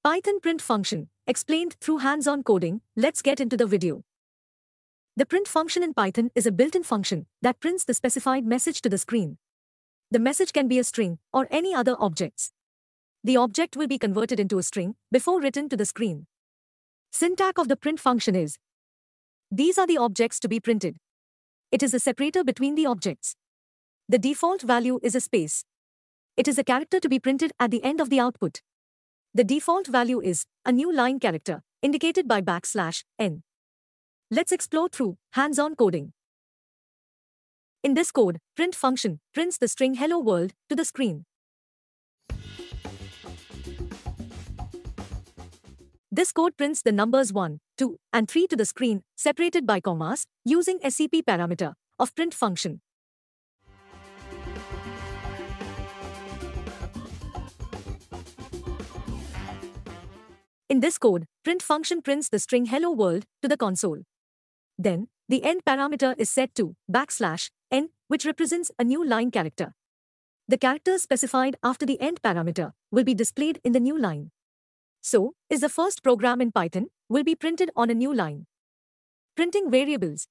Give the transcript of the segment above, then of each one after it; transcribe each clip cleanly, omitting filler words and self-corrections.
Python print function, explained through hands-on coding. Let's get into the video. The print function in Python is a built-in function that prints the specified message to the screen. The message can be a string or any other objects. The object will be converted into a string before written to the screen. Syntax of the print function is: these are the objects to be printed. It is a separator between the objects. The default value is a space. It is a character to be printed at the end of the output. The default value is a new line character, indicated by \n. Let's explore through hands-on coding. In this code, print function prints the string hello world to the screen. This code prints the numbers 1, 2, and 3 to the screen, separated by commas, using SCP parameter of print function. In this code, print function prints the string hello world to the console. Then, the end parameter is set to \n, which represents a new line character. The characters specified after the end parameter will be displayed in the new line. So, is the first program in Python will be printed on a new line. Printing variables.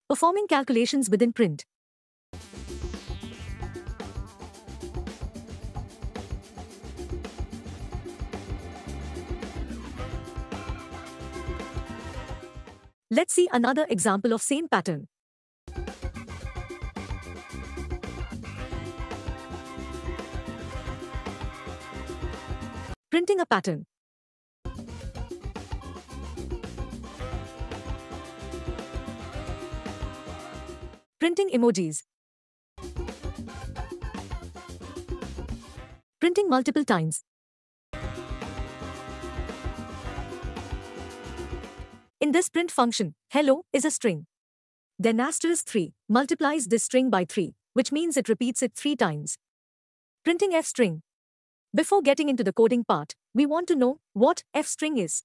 Performing calculations within print. Let's see another example of same pattern. Printing a pattern. Printing emojis. Printing multiple times. In this print function, hello is a string. Then *3 multiplies this string by 3, which means it repeats it 3 times. Printing Fstring. Before getting into the coding part, we want to know what Fstring is.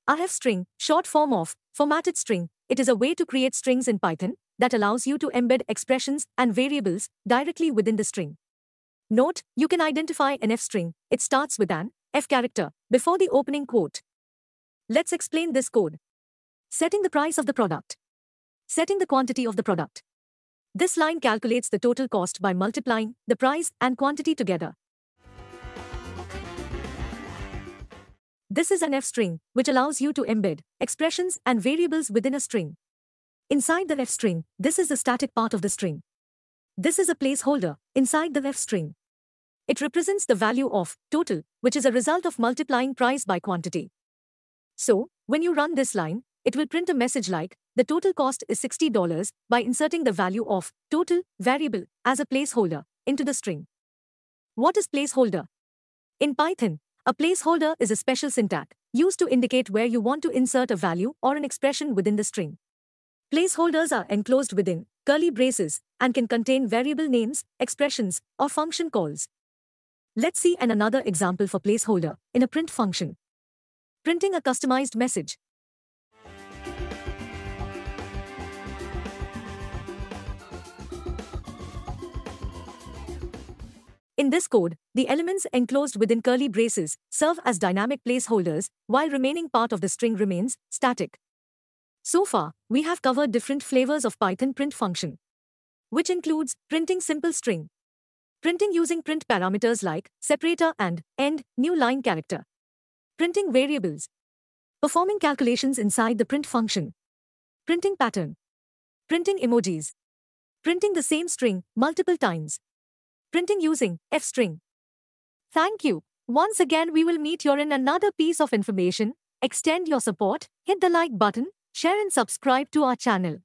A Fstring, short form of formatted string, it is a way to create strings in Python that allows you to embed expressions and variables directly within the string. Note, you can identify an Fstring. It starts with an F character before the opening quote. Let's explain this code. Setting the price of the product. Setting the quantity of the product. This line calculates the total cost by multiplying the price and quantity together. This is an Fstring, which allows you to embed expressions and variables within a string. Inside the Fstring, this is the static part of the string. This is a placeholder inside the Fstring. It represents the value of total, which is a result of multiplying price by quantity. So, when you run this line, it will print a message like, the total cost is $60 by inserting the value of total variable as a placeholder into the string. What is placeholder? In Python, a placeholder is a special syntax used to indicate where you want to insert a value or an expression within the string. Placeholders are enclosed within curly braces and can contain variable names, expressions, or function calls. Let's see another example for placeholder in a print function. Printing a customized message. In this code, the elements enclosed within curly braces serve as dynamic placeholders, while remaining part of the string remains static. So far, we have covered different flavors of Python print function, which includes printing simple string, printing using print parameters like separator and end new line character, printing variables, performing calculations inside the print function, printing pattern, printing emojis, printing the same string multiple times, printing using Fstring. Thank you. Once again, we will meet here in another piece of information. Extend your support, hit the like button, share and subscribe to our channel.